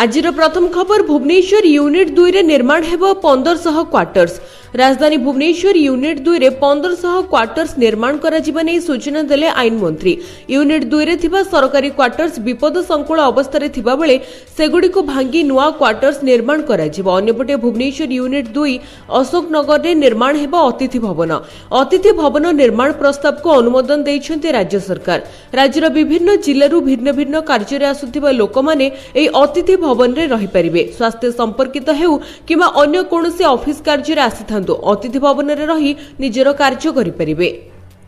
आजिर प्रथम खबर भुवनेश्वर यूनिट 2 रे निर्माण हेबो 1500 क्वार्टर्स। राजधानी भुवनेश्वर यूनिट 2 रे 1500 क्वार्टर्स निर्माण करा जिबा नै सूचना देले आईन मंत्री। यूनिट 2 रे थिबा सरकारी क्वार्टर्स विपद संकुल अवस्था रे थिबा बेले सेगुडी को भांगी नुआ क्वार्टर्स निर्माण करा जिबा। अन्यपटे भुवनेश्वर यूनिट 2 अशोक नगर रे निर्माण हेबो अतिथि भवन। अतिथि भवन निर्माण प्रस्ताव को अनुमोदन दैछन्ते राज्य सरकार। राज्यर विभिन्न जिल्लारू भिन्न भिन्न कार्य रे आसुथिबा लोक माने एई अतिथि भवन रे रहि परिबे। स्वास्थ्य संपर्कित हेउ किबा अन्य कोनोसी ऑफिस कार्य रे आसी अतिथि भवन रे रही निजर कार्य करि परिबे।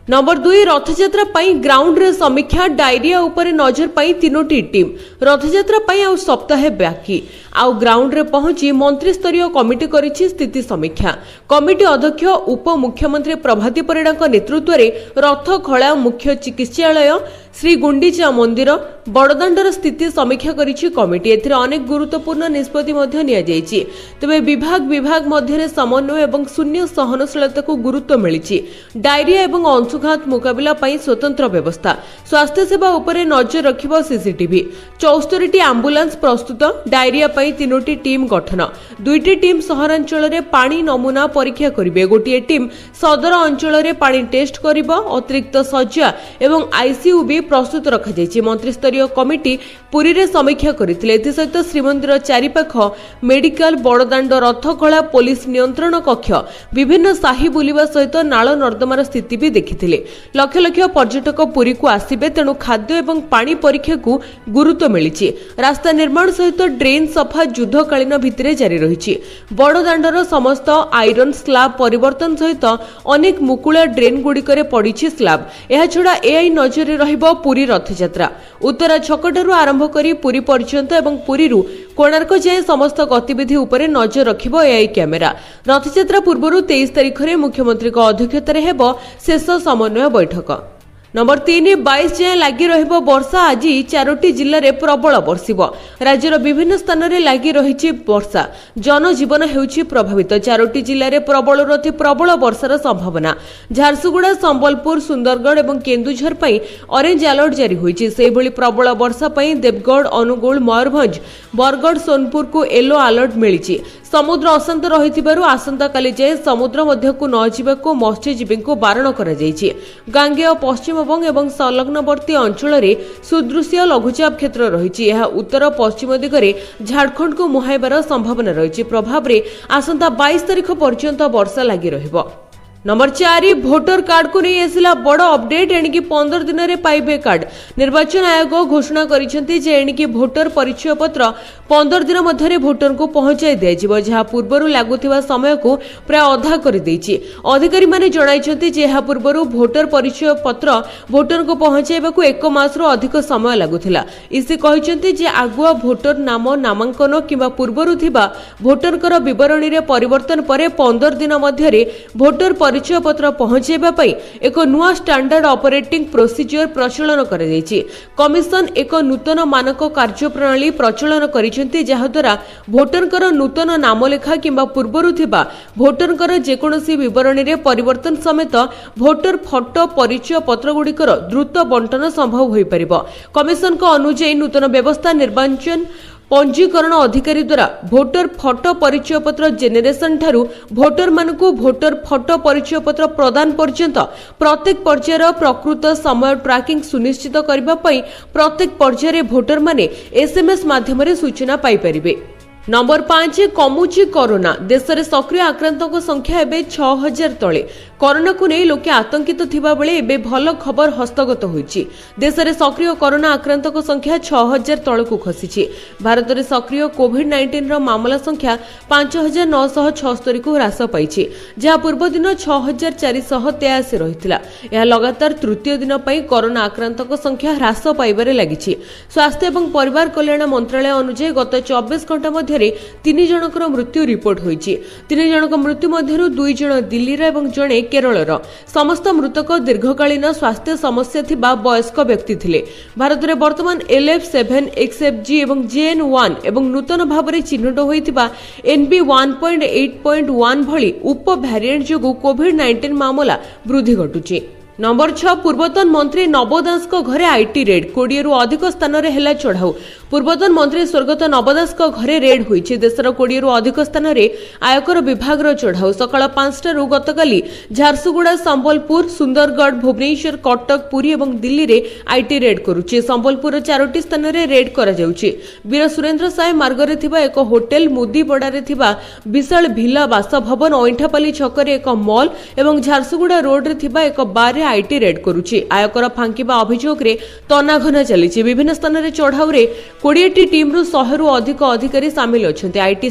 नंबर 2 रथयात्रा पाई ग्राउंड रे समीक्षा डायरिया ऊपर नजर पाई तीनोटी टीम। रथयात्रा पाई आ सप्ताहे बाकी आ ग्राउंड रे पहुंची मंत्री स्तरीय कमिटी करिछि स्थिति समीक्षा। कमिटी अध्यक्ष उप मुख्यमंत्री प्रभाती परिडा नेतृत्व रे रथ खळा मुख्य चिकित्सालय श्री गुंडीचा मंदिर बड़दाण्डर स्थिति समीक्षा करिछि कमिटी। एथिरे अनेक गुरुत्वपूर्ण निष्पत्ति मध्ये निया जायछि। तबे विभाग मध्यरे समन्वय एवं शून्य सहनशीलता को गुरुत्व मिलिछि। डायरिया एवं अंशुघात मुकाबिला पाई स्वतंत्र व्यवस्था। स्वास्थ्य सेवा उपरे नजर रखिबो सीसीटीवी। 74टी एम्बुलेंस प्रस्तुत। डायरिया पाई तीनोटी टीम गठन। दुईटी टीम सहरांचल रे पानी नमूना परीक्षा करिवे। गोटिए टीम सदर अंचल रे पानी टेस्ट करिबो। अतिरिक्त सज्जा एवं आईसीयू भी प्रस्तुत रखा जायछि। मंत्री स्तरीय कमिटी पुरी रे समीक्षा करिथिले। एथि सहित श्रीमंदिर चारिपाख मेडिकल बड़दाण्ड रथखळा पुलिस नियंत्रण कक्ष विभिन्न साही बुलिबा सहित नाळ नर्दमार स्थिति भी देखिथिले। लक्ष लक्ष पर्यटक पुरी को आसीबे तेणु खाद्य एवं पानी परीक्षा को गुरुत्व मिलिछि। रास्ता निर्माण सहित ड्रेन सफा युद्धकालीन भितरे जारी रहिछि। बड़दाण्डर समस्त आयरन स्लैब परिवर्तन सहित अनेक मुकुळा ड्रेन गुड़िकरे पड़िछि स्लैब। एहा छडा एआई नजर रहिबो पुरी रथयात्रा। उत्तरा छकटारू आरंभ करी पुरी पर्यंत एवं पुरीरू कोणार्क जाए समस्त गतिविधि उपरे नजर रखिबो एआई कैमेरा। रथयात्रा पूर्वरु 23 तारिख रे मुख्यमंत्री को अध्यक्षतारे हेबो शेष समन्वय बैठक। नंबर 3 22 जाए लगी रहिबो वर्षा। आज 4टी जिल्ला रे प्रबल बर्षिबो। राज्यर विभिन्न स्थान रे लगी रहिछि वर्षा। जनजीवन हेउछि प्रभावित। 4टी जिल्ला रे प्रबल रथि प्रबल वर्षार संभावना। झारसुगुड़ा संबलपुर सुंदरगढ़ एवं केन्दुझर पई ऑरेंज अलर्ट जारी होइछि। सेहि भली प्रबल वर्षा पई देवगढ़ अनुगुल मयूरभंज बरगढ़ सोनपुर को येलो अलर्ट मिलिछि। समुद्र अशांत रहिथिबारु आसंता काली जाए समुद्र मध्य को न जिबाको मत्स्यजीवी को बारण करा जायछि। गांगेय पश्चिम एवं संलग्नवर्ती अंचल रे सुदृश्य लघुचाप क्षेत्र रहिछि। यह उत्तर पश्चिम दिगरे झारखंड को मुहाइबार संभावना रहिछि। प्रभाव रे आसंता 22 तारिख पर्यंत वर्षा लागि रहिबो। नंबर 4 भोटर कार्ड को नहीं आसिला बड़ अपडेट। एणिकी 15 दिन रे पाइबे कार्ड। निर्वाचन आयोग घोषणा करिसेंती जे एणिकी भोटर परिचय पत्र 15 दिन मध्यरे भोटर को पहुंचाई दियाजिबो। जहा पूर्वरु लागुथिबा समय को प्राय अधा कर दैछि। अधिकारी माने जणाइछंती जे हा पूर्वरु भोटर परिचय पत्र भोटर को पहुंचाइबाकू 1 मास रो अधिक समय लागुथिला। इसी कहिसेंती जे आगुआ भोटर नाम नामांकन किबा पूर्वरु थिबा भोटरकर विवरणी रे परिवर्तन परे 15 दिन मध्यरे भोटर परिचय पत्र पहुंचाइबा पई एक नुआ स्टैंडर्ड ऑपरेटिंग प्रोसीजर प्रचलन कर दैछि। कमिशन एक नूतन मानक कार्यप्रणाली प्रचलन करिसेंती जहा द्वारा भोटरकर नूतन नामलेखा किंबा पूर्वरु थिबा भोटरकर जेकोनोसी विवरणी रे परिवर्तन समेत भोटर फोटो परिचय पत्र गुड़िकर द्रुत बंटन संभव होई परिबो। कमिशन को अनुसार नूतन व्यवस्था निर्वाचन पंजीकरण अधिकारी द्वारा भोटर फोटो परिचय पत्र जेनेरेशन ठारू भोटर मानकू भोटर फोटो परिचय पत्र प्रदान पर्यंत प्रत्येक पर्यायर प्रकृत समय ट्रैकिंग सुनिश्चित करबा पई प्रत्येक पर्यायर भोटर माने एसएमएस माध्यम सूचना पाई परिबे। नंबर 5 कमुची कोरोना। देश में सक्रिय आक्रांतों संख्या एबे 6000 तले। कोरोना को नहीं लोके आतंकित थिबा बेले एबे भल खबर हस्तगत होईछि। देश में सक्रिय कोरोना आक्रांतों संख्या 6000 तल को खसीछि। भारत में सक्रिय कोविड-19 रो मामला संख्या 5976 को ह्रास पाइछि। जहा पूर्व दिन 6483 रहिथिला। यह लगातार तृतीय दिन पई कोरोना आक्रांतों संख्या ह्रास पाइबारे लागिछि। स्वास्थ्य एवं परिवार कल्याण मंत्रालय अनुसार गत 24 घंटा मध्य 3 जनकर मृत्यु रिपोर्ट होईछि। 3 जनक मृत्यु मध्यरु 2 जन दिल्ली रा एवं जणे केरल रा। समस्त मृतक दीर्घकालीन स्वास्थ्य समस्या थिबा वयस्क व्यक्ति थिले। भारत रे वर्तमान LF7 XFG एवं JN1 एवं नूतन भाबरे चिन्हट होईथिबा NB1.8.1 भली उप भ्यारिएंट जोगु कोविड-19 मामला वृद्धि घटुछि। नंबर 6 पूर्वतन मंत्री नव दास को घरे आईटी रेड। 20 रु अधिक स्थान रे हेला चढ़ाऊ। ପୂର୍ବତନ ମନ୍ତ୍ରୀ ସ୍ୱର୍ଗତ ନବ ଦାସଙ୍କ ଘରେ ରେଡ୍ ହୋଇଛି। ଦେଶର 20ରୁ ଅଧିକ ସ୍ଥାନରେ ଆୟକର ବିଭାଗର ଚଢ଼ାଉ। ସକାଳ 5ଟାରୁ ଗତକାଲି ଝାରସୁଗୁଡ଼ା, ସମ୍ବଲପୁର, ସୁନ୍ଦରଗଡ଼, ଭୁବନେଶ୍ୱର, କଟକ, ପୁରୀ ଏବଂ ଦିଲ୍ଲୀରେ ଆଇଟି ରେଡ୍ କରୁଛି। ସମ୍ବଲପୁରର 4ଟି ସ୍ଥାନରେ ରେଡ୍ କରାଯାଉଛି। ବୀର ସୁରେନ୍ଦ୍ର ସାଏ ମାର୍ଗରେ ଥିବା ଏକ ହୋଟେଲ, ମୁଦିପଡ଼ାରେ ଥିବା ବିଶାଳ ଭିଲା ବାସଭବନ, ଅଇଁଠାପାଲି ଛକରେ ଏକ ମଲ୍ ଏବଂ ଝାରସୁଗୁଡ଼ା ରୋଡରେ ଥିବା ଏକ ବାରରେ ଆଇଟି ରେଡ୍ କରୁଛି। ଆୟକର ଫାଙ୍କିବା ଅଭିଯୋଗରେ ତନାଘନା ଚାଲିଛି। ବିଭିନ୍ନ ସ୍ଥାନରେ ଚଢ଼ାଉରେ 20ଟି ଟିମ୍ରୁ 100ରୁ ଅଧିକ ଅଧିକାରୀ ସାମିଲ ଅଛନ୍ତି। ଆଇଟି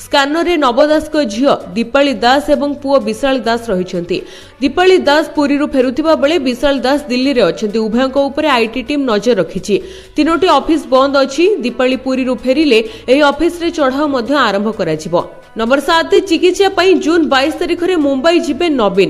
ସ୍କାନରରେ ନବ ଦାସଙ୍କ ଝିଅ ଦୀପାଳି ଦାସ ଏବଂ ପୁଅ ବିଶାଳ ଦାସ ରହିଛନ୍ତି। ଦୀପାଳି ଦାସ ପୁରୀରୁ ଫେରୁଥିବା ବେଳେ ବିଶାଳ ଦାସ ଦିଲ୍ଲୀରେ ଅଛନ୍ତି। ଉଭୟଙ୍କ ଉପରେ ଆଇଟି ଟିମ୍ ନଜର ରଖିଛି। 3ଟି ଅଫିସ ବନ୍ଦ ଅଛି। ଦୀପାଳି ପୁରୀରୁ ଫେରିଲେ ଏହି ଅଫିସରେ ଚଢ଼ାଉ ମଧ୍ୟ ଆରମ୍ଭ କରାଯିବ। ନମ୍ବର 7, ଚିକିତ୍ସା ପାଇଁ ଜୁନ୍ 22 ତାରିଖରେ ମୁମ୍ବାଇ ଯିବେ ନବୀନ।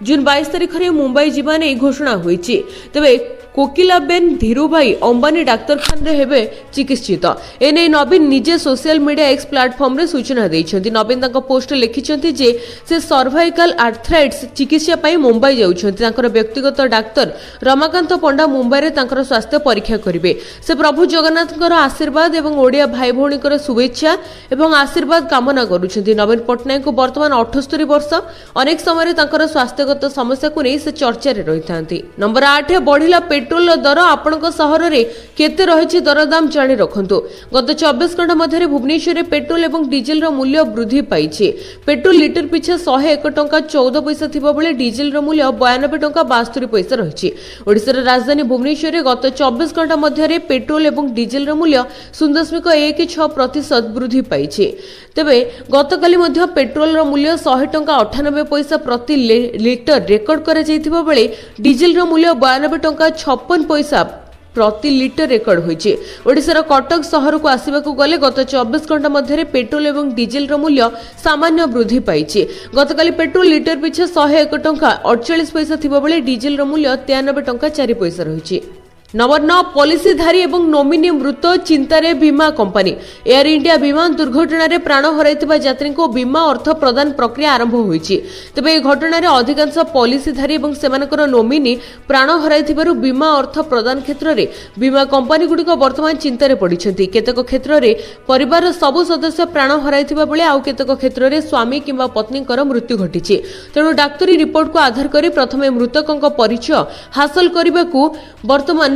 ଜୁନ୍ 22 ତାରିଖରେ ମୁମ୍ବାଇ ଯିବା ନେଇ ଘୋଷଣା ହୋଇଛି। ତେବେ କୋକିଲାବେନ ଧୀରୁଭାଇ ଅମ୍ବାନୀ ଡାକ୍ତରଖାନାରେ ହେବେ ଚିକିତ୍ସିତ। ଏନେଇ ନବୀନ ନିଜେ ସୋସିଆଲ ମିଡିଆ ଏକ୍ସ ପ୍ଲାଟଫର୍ମରେ ସୂଚନା ଦେଇଛନ୍ତି। ନବୀନ ତାଙ୍କ ପୋଷ୍ଟରେ ଲେଖିଛନ୍ତି ଯେ ସେ ସର୍ଭାଇକାଲ ଆର୍ଥ୍ରାଇଟିସ୍ ଚିକିତ୍ସା ପାଇଁ ମୁମ୍ବାଇ ଯାଉଛନ୍ତି। ତାଙ୍କର ବ୍ୟକ୍ତିଗତ ଡାକ୍ତର ରମାକାନ୍ତ ପଣ୍ଡା ମୁମ୍ବାଇରେ ତାଙ୍କର ସ୍ୱାସ୍ଥ୍ୟ ପରୀକ୍ଷା କରିବେ। ସେ ପ୍ରଭୁ ଜଗନ୍ନାଥଙ୍କର ଆଶୀର୍ବାଦ ଏବଂ ଓଡ଼ିଆ ଭାଇ ଭଉଣୀଙ୍କର ଶୁଭେଚ୍ଛା ଏବଂ ଆଶୀର୍ବାଦ କାମନା କରୁଛନ୍ତି। ନବୀନ ପଟ୍ଟନାୟକଙ୍କୁ ବର୍ତ୍ତମାନ 78 ବର୍ଷ। ଅନେକ ସମୟରେ ତାଙ୍କର ସ୍ୱାସ୍ଥ୍ୟଗତ ସମସ୍ୟାକୁ ନେଇ ସେ ଚର୍ଚ୍ଚାରେ ରହିଥାନ୍ତି। ନମ୍ବର 8, ବଢ଼ିଲା ପେଟ୍ରୋଲ ଦର। ଆପଣଙ୍କ ସହରରେ କେତେ ରହିଛି ଦରଦାମ ଜାଣି ରଖନ୍ତୁ। ଗତ 24 ଘଣ୍ଟା ମଧ୍ୟରେ ଭୁବନେଶ୍ୱରରେ ପେଟ୍ରୋଲ ଏବଂ ଡିଜେଲର ମୂଲ୍ୟ ବୃଦ୍ଧି ପାଇଛି। ପେଟ୍ରୋଲ ଲିଟର ପିଛା 101 ଟଙ୍କା 14 ପଇସା ଥିବାବେଳେ ଡିଜେଲର ମୂଲ୍ୟ 92 ଟଙ୍କା 72 ପଇସା ରହିଛି। ଓଡ଼ିଶାର ରାଜଧାନୀ ଭୁବନେଶ୍ୱରରେ ଗତ 24 ଘଣ୍ଟା ମଧ୍ୟରେ ପେଟ୍ରୋଲ ଏବଂ ଡିଜେଲର ମୂଲ୍ୟ 0.16% ବୃଦ୍ଧି ପାଇଛି। ତେବେ ଗତକାଲି ମଧ୍ୟ ପେଟ୍ରୋଲର ମୂଲ୍ୟ 100 ଟଙ୍କା 98 ପଇସା ପ୍ରତି ଲିଟର ରେକର୍ଡ କରାଯାଇଥିବା ବେଳେ ଡିଜେଲର ମୂଲ୍ୟ 92 ଟଙ୍କା 56 ପଇସା ପ୍ରତି ଲିଟର ରେକର୍ଡ ହୋଇଛି। ଓଡ଼ିଶାର କଟକ ସହରକୁ ଆସିବାକୁ ଗଲେ ଗତ 24 ଘଣ୍ଟା ମଧ୍ୟରେ ପେଟ୍ରୋଲ ଏବଂ ଡିଜେଲର ମୂଲ୍ୟ ସାମାନ୍ୟ ବୃଦ୍ଧି ପାଇଛି। ଗତକାଲି ପେଟ୍ରୋଲ ଲିଟର ପିଛା 101 ଟଙ୍କା 48 ପଇସା ଥିବାବେଳେ ଡିଜେଲର ମୂଲ୍ୟ 93 ଟଙ୍କା 4 ପଇସା ରହିଛି। ନମ୍ବର 9, ପଲିସିଧାରୀ ଏବଂ ନୋମିନି ମୃତ, ଚିନ୍ତାରେ ବୀମା କମ୍ପାନୀ। ଏୟାର ଇଣ୍ଡିଆ ବିମାନ ଦୁର୍ଘଟଣାରେ ପ୍ରାଣ ହରାଇଥିବା ଯାତ୍ରୀଙ୍କୁ ବୀମା ଅର୍ଥ ପ୍ରଦାନ ପ୍ରକ୍ରିୟା ଆରମ୍ଭ ହୋଇଛି। ତେବେ ଏହି ଘଟଣାରେ ଅଧିକାଂଶ ପଲିସିଧାରୀ ଏବଂ ସେମାନଙ୍କର ନୋମିନି ପ୍ରାଣ ହରାଇଥିବାରୁ ବୀମା ଅର୍ଥ ପ୍ରଦାନ କ୍ଷେତ୍ରରେ ବୀମା କମ୍ପାନୀଗୁଡ଼ିକ ବର୍ତ୍ତମାନ ଚିନ୍ତାରେ ପଡ଼ିଛନ୍ତି। କେତେକ କ୍ଷେତ୍ରରେ ପରିବାରର ସବୁ ସଦସ୍ୟ ପ୍ରାଣ ହରାଇଥିବା ବେଳେ ଆଉ କେତେକ କ୍ଷେତ୍ରରେ ସ୍ୱାମୀ କିମ୍ବା ପତ୍ନୀଙ୍କର ମୃତ୍ୟୁ ଘଟିଛି। ତେଣୁ ଡାକ୍ତରୀ ରିପୋର୍ଟକୁ ଆଧାର କରି ପ୍ରଥମେ ମୃତକଙ୍କ ପରିଚୟ ହାସଲ କରିବାକୁ ବର୍ତ୍ତମାନ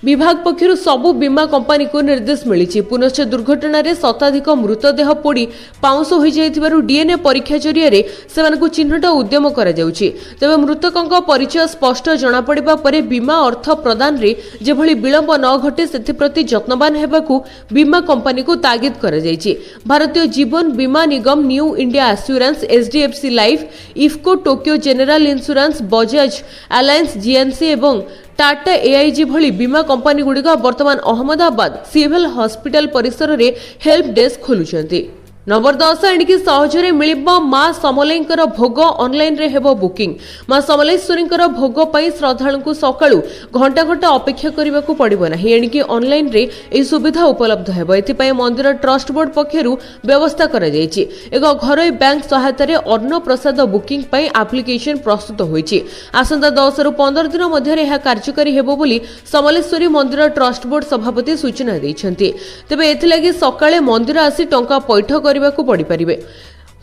ବିଭାଗ ପକ୍ଷରୁ ସବୁ ବୀମା କମ୍ପାନୀକୁ ନିର୍ଦ୍ଦେଶ ମିଳିଛି। ପୁନଶ୍ଚ ଦୁର୍ଘଟଣାରେ ଶତାଧିକ ମୃତଦେହ ପୋଡ଼ି ପାଉଁଶ ହୋଇଯାଇଥିବାରୁ ଡିଏନ୍ଏ ପରୀକ୍ଷା ଜରିଆରେ ସେମାନଙ୍କୁ ଚିହ୍ନଟ ଉଦ୍ୟମ କରାଯାଉଛି। ତେବେ ମୃତକଙ୍କ ପରିଚୟ ସ୍ପଷ୍ଟ ଜଣାପଡ଼ିବା ପରେ ବୀମା ଅର୍ଥ ପ୍ରଦାନରେ ଯେଭଳି ବିଳମ୍ବ ନ ଘଟେ ସେଥିପ୍ରତି ଯତ୍ନବାନ ହେବାକୁ ବୀମା କମ୍ପାନୀକୁ ତାଗିଦ କରାଯାଇଛି। ଭାରତୀୟ ଜୀବନ ବୀମା ନିଗମ, New India Assurance, H D F C Life, IFFCO, Tokio General Insurance, Bajaj Allianz, ଜିଏନ୍ସି ଏବଂ टाटा एआईजी भली बीमा कंपनी गुड़िक वर्तमान अहमदाबाद सिविल हॉस्पिटल परिसर में हेल्प डेस्क खोलुछंती। नंबर 10, एणिकी सहजरे मिलिब मां समलेईंकर भोग ऑनलाइन रे हेबो बुकिंग। मां समलेश्वरींकर भोग पई श्रद्धालुंकु सकाळु घंटा घंटा अपेक्षा करिबाकु पड़िबो नाही। एणिकी ऑनलाइन रे ए सुविधा उपलब्ध हेबो। एथि पई मंदिर ट्रस्ट बोर्ड पक्षरु व्यवस्था करा जायछि। एक घरोई बैंक सहायता रे अन्न प्रसाद बुकिंग पई एप्लिकेशन प्रस्तुत होईछि। आसंता 10 रु 15 दिन मध्ये यह कार्यकारी हेबो बोली समलेश्वरी मंदिर ट्रस्ट बोर्ड सभापति सूचना दैछन्ति। तेबे एथिलागि सकाळे मंदिर आसी टंका पैठ କରିବାକୁ पड़िपारिबे।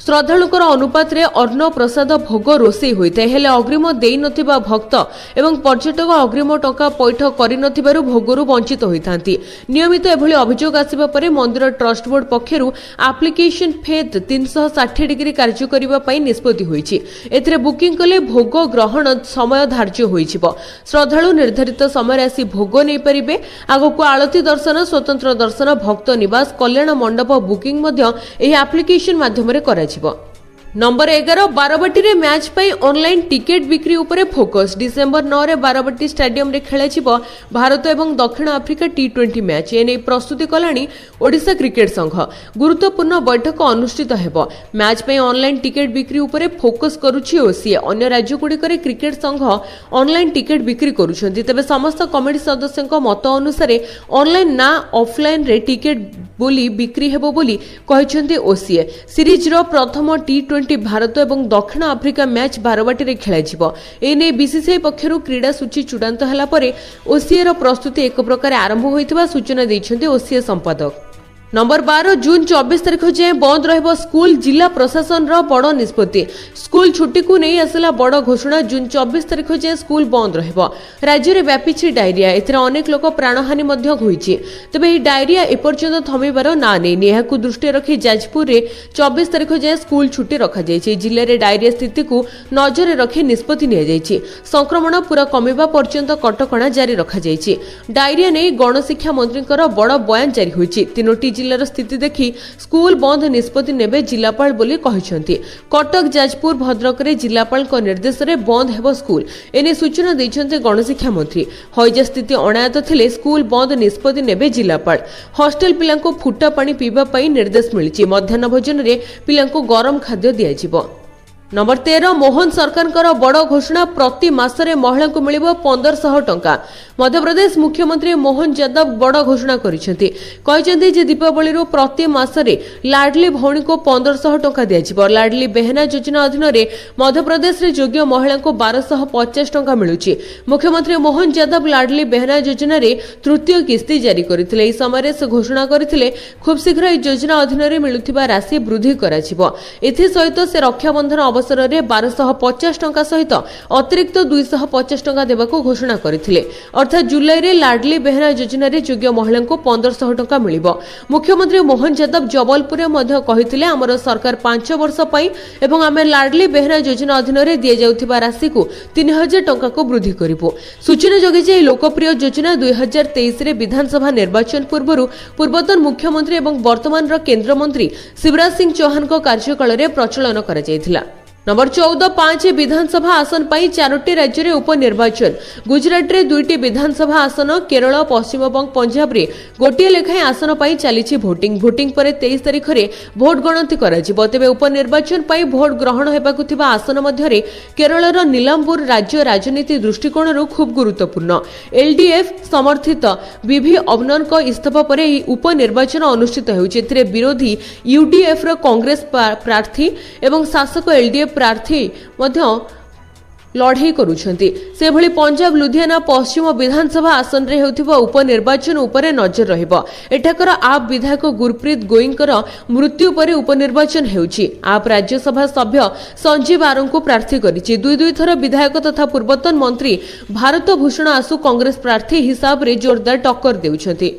श्रद्धालुंकर अनुपात रे अन्न प्रसाद भोग रोषे होइते हेले अग्रिम देई नथिबा भक्त एवं पर्यटक अग्रिम टंका पैठ करि नथिबारु भोगरु वंचित होइतांती। नियमित एभली अभियोग आसीबा परे मंदिर ट्रस्ट बोर्ड पक्षरु एप्लिकेशन फेद 360 डिग्री कार्य करिबा पई निष्पत्ति होइछि। एथिरे बुकिंग कले भोग ग्रहण समय धार्य होइछिबो। श्रद्धालु निर्धारित समय आसी भोग नै परिबे। आगको आळती दर्शन, स्वतंत्र दर्शन, भक्त निवास, कल्याण मंडप बुकिंग मध्य एही एप्लिकेशन माध्यमरे करा नंबर 11, बारवाटी रे मैच पाई ऑनलाइन टिकेट बिक्री उपरे फोकस। डिसेंबर 9 रे बारवाटी स्टेडियम रे खेलाजिबो भारत एवं दक्षिण आफ्रिका टी20 मैच। एने प्रस्तुति कलानी ओडिशा क्रिकेट संघ। गुरुत्वपूर्ण बैठक अनुष्ठित हेबो। मैच पाई ऑनलाइन टिकेट बिक्री उपरे फोकस करूछि ओसीए। अन्य राज्य गुडिक रे क्रिकेट संघ ऑनलाइन टिकेट बिक्री करूछन्ति। तबे समस्त कमिटी सदस्यक मत अनुसार ऑनलाइन ना ऑफलाइन रे टिकेट बोली बिक्री हेबो बोली कहिसन्ति ओसीए। सीरीज रो प्रथम टी20 T20 भारत और दक्षिण आफ्रिका मैच बारवाटी में खेल एने बीसीसीआई पक्षर क्रीड़ा सूची चूड़ांत होला परे ओसीए रो प्रस्तुति एक प्रकार आरंभ होइतिबा सूचना दैछन्ते ओसीए संपादक। नंबर 12 जून 24 तारिख जाए बंद रहिबो स्कूल जिला प्रशासन रो बड़ निष्पत्ति स्कूल छुट्टी को नहीं आसला बड़ घोषणा जून 24 तारिख जाए स्कूल बंद रहिबो राज्य में व्यापी डायरिया एथिरे अनेक लोक प्राणहानि मध्य होईछि तबे एही डायरिया एपर्यंत थमिबार ना नै एहाकु दृष्टि रखी जाजपुर रे 24 तारिख जाए स्कूल छुट्टी रखा जायछि जिल्ला रे डायरिया स्थिति को नजर रखी निष्पत्ति निया जायछि संक्रमण पूरा कमिबा पर्यंत कटकणा जारी रखा जायछि डायरिया नै गणशिक्षा मंत्रीकर बड़ बयान जारी होईछि तीनोटी जिल्लार स्थिति देखि स्कूल बंद निष्पत्ति नेबे जिलापाल बोली कहिसंती कटक जाजपुर भद्रक रे जिलापाल को निर्देश रे बंद हेबो स्कूल एने सूचना दैछन्ते गणशिक्षा मंत्री हइजा स्थिति अनायत थिले स्कूल बंद निष्पत्ति नेबे जिलापाल हॉस्टल पिलांको फुटा पानी पीबा पई निर्देश मिलिछि मध्याह्न भोजन रे पिलांको गरम खाद्य दिया जिवो। नंबर 13 मोहन सरकार बड़ घोषणा प्रति मासरे महिला को मिलिबो 1500 टंका मध्यप्रदेश मुख्यमंत्री मोहन यादव बड़ घोषणा करिसेंती जे दीपावली प्रति मासरे लाडली भौणी को 1500 टंका दिया लाडली बेहना योजना अधीन रे मध्यप्रदेश रे योग्य महिला को 1250 टंका मिलुछि मुख्यमंत्री मोहन यादव लाडली बेहना योजना रे तृतीय किस्ती जारी करथिले एई समय से घोषणा करथिले खूब शीघ्र एई योजना अधीन रे मिलुथिबा राशि वृद्धि कराजिबो एथि सहित से रक्षाबंधन अवसर रे 1250 टंका सहित अतिरिक्त 250 टंका देबाको घोषणा करथिले अर्थात जुलाई रे लाडली बेहना योजना रे योग्य महिला को 1500 टंका मिलिबो मुख्यमंत्री मोहन यादव जबलपुर रे मध्य कहिथिले हमर सरकार 5 वर्ष पई एवं आमे लाडली बेहना योजना अधीन रे दिया जाउथिबा राशि को 3000 टंका को वृद्धि करिबो सूचना जगे जे लोकप्रिय योजना 2023 रे विधानसभा निर्वाचन पूर्वरु पूर्वतन मुख्यमंत्री एवं वर्तमान रो केंद्र मंत्री शिवराज सिंह चौहान को कार्यकाल रे प्रचलन करा जायथिला। नंबर 14 5 विधानसभा आसन पाई 4टी राज्य रे उपनिर्वाचन गुजरात रे 2टी विधानसभा आसन केरल पश्चिम बंग पंजाब रे गोटिए लेखाएं आसन पाई चलीछि भोटिंग पर 23 तारिख रे भोट गणति करा जिवो तेबे उपनिर्वाचन पाई भोट ग्रहण हेबाकु थिबा आसन मध्य रे केरल रो नीलांबुर राज्य राजनीति दृष्टिकोण रो खूब गुरुत्वपूर्ण एलडीएफ समर्थित विभि अवनन को इस्तीफा पर एही उपनिर्वाचन अनुष्ठित हेउछि एथिरे विरोधी यूडीएफ रो कांग्रेस प्रार्थी एवं शासक एलडीएफ प्रार्थी मध्य लड़ाई करुछंती से भली पंजाब लुधियाना पश्चिम विधानसभा आसन रे हेउथिबा उपनिर्वाचन उपरे नजर रहिबो एठाकर आप विधायक गुरप्रीत गोइंकर मृत्यु परे उपनिर्वाचन हेउछि आप राज्यसभा सभ्य संजीव आरंग को प्रार्थी करिछि दुई थर विधायक तथा पूर्वतन मंत्री भारत भूषण आसु कांग्रेस प्रार्थी हिसाब रे जोरदार टक्कर देउछंती।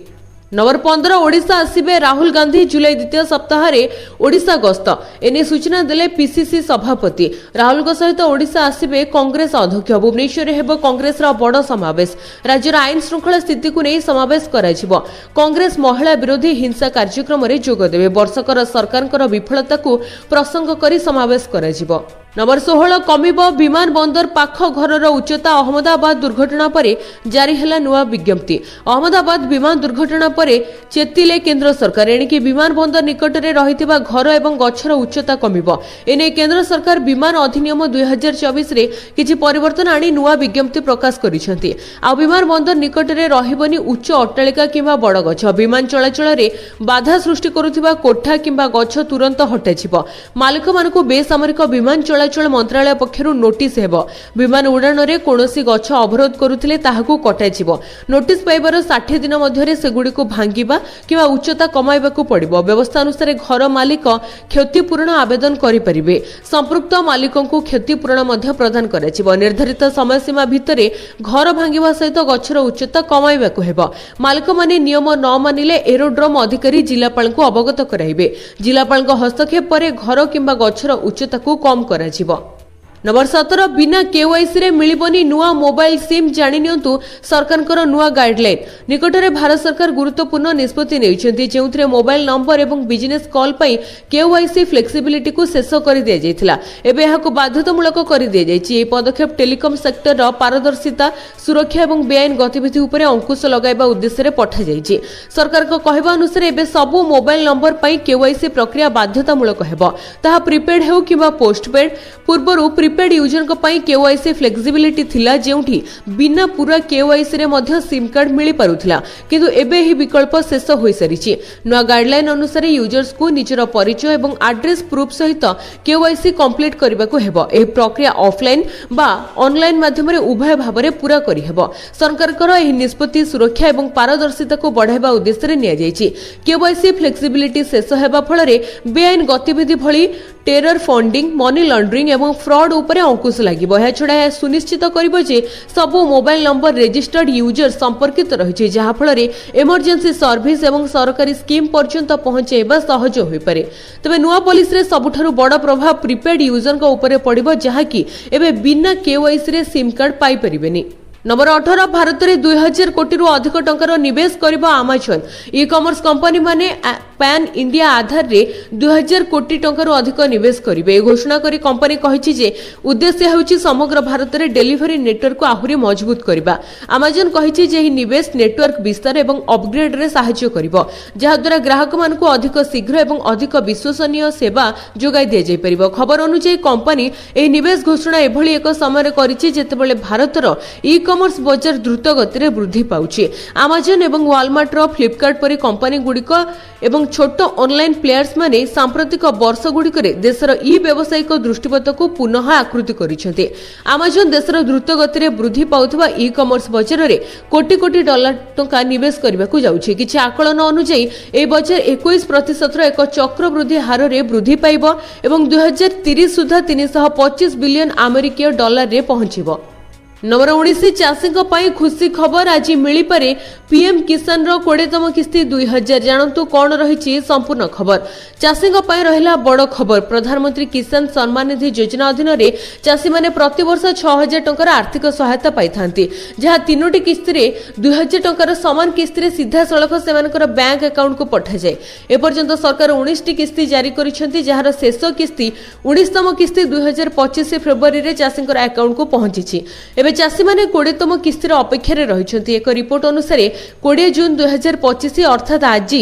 नंबर 15 ओडिशा आसिबे राहुल गांधी जुलाई द्वितीय सप्ताह रे ओडिशा गस्त एने सूचना देले पीसीसी सभापति राहुल सहित ओडिशा आसिबे कांग्रेस अध्यक्ष भुवनेश्वर हेबो कांग्रेस रा बड़ समावेश राज्यर आईन श्रृंखला स्थिति को नहीं समावेश कराजिबो कांग्रेस महिला विरोधी हिंसा कार्यक्रम रे जोग देबे वर्षकर सरकारकर विफलता को प्रसंग करी समावेश कराजिबो। नंबर 16 कमिबो विमान बंदर पाख घरर उच्चता अहमदाबाद दुर्घटना परे जारी हैला नुआ विज्ञप्ति अहमदाबाद विमान दुर्घटना परे चेतिले केंद्र सरकार एणिकी विमान बंदर निकट रे रहितिबा घर एवं गछर उच्चता कमिबो एने केंद्र सरकार विमान अधिनियम 2024 रे किछि परिवर्तन आनी नुआ विज्ञप्ति प्रकाश करिसेंती आ विमान बंदर निकट रे रहिबनी उच्च अट्टालिका किंबा बड़ गछ विमान चलाचल रे बाधा सृष्टि करुथिबा कोठा किंबा गछ तुरंत हटाजिबो मालिक मानकु बेसामरिक विमान चलाचल मंत्रालय पक्षरु नोटिस हेबो विमान उड़ान रे कोनोसी गछ अवरोध करुथिले ताहाकु कटाजिबो नोटिस पाइबार 60 दिन मध्यरे सेगुडी को भांगिबा किबा उच्चता कमाइबाकु पड़िबो व्यवस्था अनुसार घर मालिक क्षतिपूर्ण आवेदन करि परिबे संपृक्त मालिकंकु क्षतिपूर्ण मध्य प्रदान कराजिबो निर्धारित समय सीमा भितरे घर भांगिबा सहित गछर उच्चता कमाइबाकु हेबो मालिक माने नियम न मानिले एरोड्रोम अधिकारी जिलापालको अवगत कराइबे जिलापालको हस्तक्षेप परे घर किबा गछर उच्चता को कम करा नंबर 17 बिना केवाईसी रे मिलिबनी नुआ मोबाइल सिम जानि नियंतु सरकारकर नुआ गाइडलाइन निकटरे भारत सरकार गुरुत्वपूर्ण निष्पत्ति नेउछन्ती जेउथरे मोबाइल नंबर एवं बिजनेस कॉल पई केवाईसी फ्लेक्सिबिलिटी को शेष कर दिया जायतिला एबे एहाको बाध्यतामूलक कर दिया जायछि ए पदक्षेप टेलिकम सेक्टर रो पारदर्शिता सुरक्षा एवं बेआईन गतिविधि उपरे अंकुश लगाइबा उद्देश्य रे पठा जायछि सरकार को कहबा अनुसार एबे सब मोबाइल नंबर पई केवाईसी प्रक्रिया बाध्यतामूलक हेबो ताहा प्रीपेड हेउ किबा पोस्टपेड पूर्वरु प्रीपेड यूजर केवाईसी फ्लेक्सिबिलिटी थिला जेउठी बिना पूरा केवाईसी रे मध्य सिम कार्ड मिली पारुथिला किंतु एबे ही विकल्प शेष होई सारिछि। नुआ गाइडलाइन अनुसार यूजर्स को निजर परिचय एवं एड्रेस प्रूफ सहित केवाईसी कंप्लीट करबाको हेबो। एही प्रक्रिया ऑफलाइन बा ऑनलाइन माध्यम रे उभय भाबरे पूरा करि हेबो। सरकारकर एही निष्पत्ति सुरक्षा एवं पारदर्शिता को बढ़ाइबा उद्देश्य रे निया जायछि। केवाईसी फ्लेक्सिबिलिटी शेष हेबा फଳରେ बेआईन गतिविधि भଳି टेरर फंडिंग मनी लॉन्ड्रिंग एवं फ्रॉड उपरे अंकुश लागिबो। या छडा या सुनिश्चित करिबो जे सब मोबाइल नंबर रजिस्टर्ड यूजर संपर्कित रहिछि जहा फଳରେ इमरजेंसी सर्विस एवं सरकारी स्कीम पर्यंत पहुंचेबा सहज होई पारे। तबे नुआ पॉलिसी रे सबठारु बड़ प्रभाव प्रीपेड यूजर को उपरे पड़िबो जहा कि एबे बिना केवाईसी रे सिम कार्ड पाई परिबेनी। नंबर 18 भारत में 2000 कोटी रु अधिक टंकार निवेश करिबा अमेजन। ई कॉमर्स कंपनी माने पैन इंडिया आधार रे 2000 कोटी टंकार अधिक निवेश करिबे। घोषणा करी कंपनी कहिछि जे उद्देश्य हेउछि समग्र भारत रे डेलीवरी नेटवर्क को आहुरी मजबूत करिबा। अमेजन कहिछि जे ही निवेश नेटवर्क विस्तार एवं अपग्रेड रे सहायता करिबो जहा द्वारा ग्राहक मान को अधिक शीघ्र एवं अधिक विश्वसनीय सेवा जोगाई दिया जाय परिबो। खबर अनुसार कंपनी एही निवेश घोषणा एभली एक समय करिछि जेतेबेले भारतर ई कॉमर्स बजार द्रुत गति रे वृद्धि पाउछि। अमेजन एवं वालमार्ट रो फ्लिपकार्ट परि कंपनी गुडिक एवं छोट ऑनलाइन प्लेयर्स माने सांप्रतिक वर्ष गुडिक रे देशर ई व्यावसायिक दृष्टिपथ को पुनः आकृति करिसेंते। अमेजन देशर द्रुत गति रे वृद्धि पाउथबा ई कॉमर्स बजार रे कोटी कोटी डॉलर टंका निवेश करबाकू जाउछि। किछि आकलन अनुसार ए बजार 21% रो एक चक्र वृद्धि हार रे वृद्धि पाइबो एवं 2030 सुधा 325 बिलियन अमेरिकीय डॉलर रे पहुंचिबो। नंबर 19 चाषी खुशी खबर आज मिली पारे पीएम किसान रो 20तम किस्ती 2000 जानतु कौन रही संपूर्ण खबर। चाषी रहिला बड़ खबर। प्रधानमंत्री किसान सम्मान निधि योजना अधीन रे चाषी माने प्रति वर्ष 6000 टंकार आर्थिक सहायता पाई थांती जहा 3टी किस्ती रे 2000 टंकार समान किस्ती रे सीधा सड़क सेमानकर बैंक अकाउंट को पठा जाए। ए पर्यंत सरकार 19टी किस्ती जारी करिसेंती जहार शेष किस्ती 19तम किस्ती 2025 फेब्रुआरी रे चाषीकर अकाउंट को पहुंची। चाषी माने 20तम किस्तीर अपेक्षा रही। एक रिपोर्ट अनुसार 20 जून 2025 अर्थात आज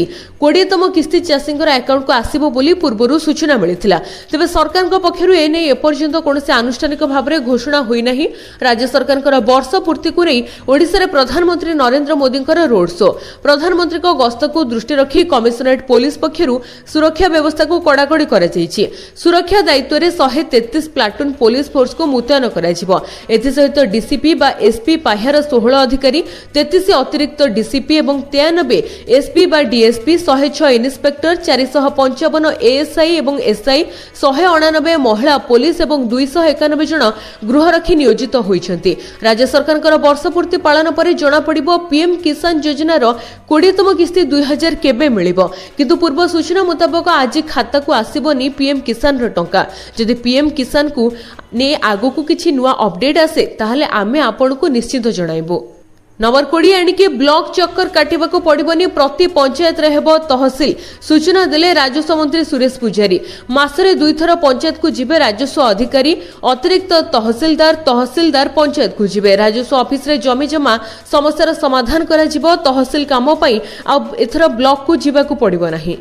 20तम किस्ती चाषी अकाउंट को आसिबो बोली पूर्व सूचना मिलिथिला। तेबे सरकार पक्षरु एने एपर्यंत कोनोसी आनुष्ठानिक भाबरे घोषणा होई नाही। राज्य सरकार वर्ष पूर्ति को नै ओडिसा रे प्रधानमंत्री नरेंद्र मोदी रोड शो प्रधानमंत्री को गस्त को दृष्टि रखी कमिशनरेट पुलिस पक्षरु सुरक्षा व्यवस्था को कड़ाकड़ी करा जायछि। सुरक्षा दायित्व रे 133 प्लाटून पुलिस फोर्स को मुतयन करा जिवो। एथि सहित डीसीपी बा एसपी पाह्यार 16 अधिकारी 33 अतिरिक्त डीसीपी एवं 93 एसपी बा डीएसपी 106 इन्स्पेक्टर 455 एएसआई एवं एसआई 199 महिला पुलिस एवं 291 जन गृहरक्षी नियोजित होइछन्ति। राज्य सरकारकर वर्ष पूर्ति पालन पर जणा पड़िबो पीएम किसान योजनार 20तम किस्ती 2000 केबे मिलिबो किंतु पूर्व सूचना मुताबिक आज खाता को आसीबोनी पीएम किसान रो टंका। जदि पीएम किसान को ने आगो को किछि नुआ अपडेट आसे ताहले आमे आपण को निश्चित जणाइबो। नंबर 20 एणिके ब्लॉक चक्कर काटिबाको पड़िबनी प्रति पंचायत रे हेबो तहसील सूचना देले राजस्व मंत्री सुरेश पुजारी। मासरे 2 थर पंचायत को जिबे राजस्व अधिकारी अतिरिक्त तहसीलदार पंचायत को जिबे। राजस्व ऑफिस रे जमी जमा समस्यार समाधान करा जिवो। तहसील काम पई अब एथर ब्लॉक को जिबाको पड़िबो नाही।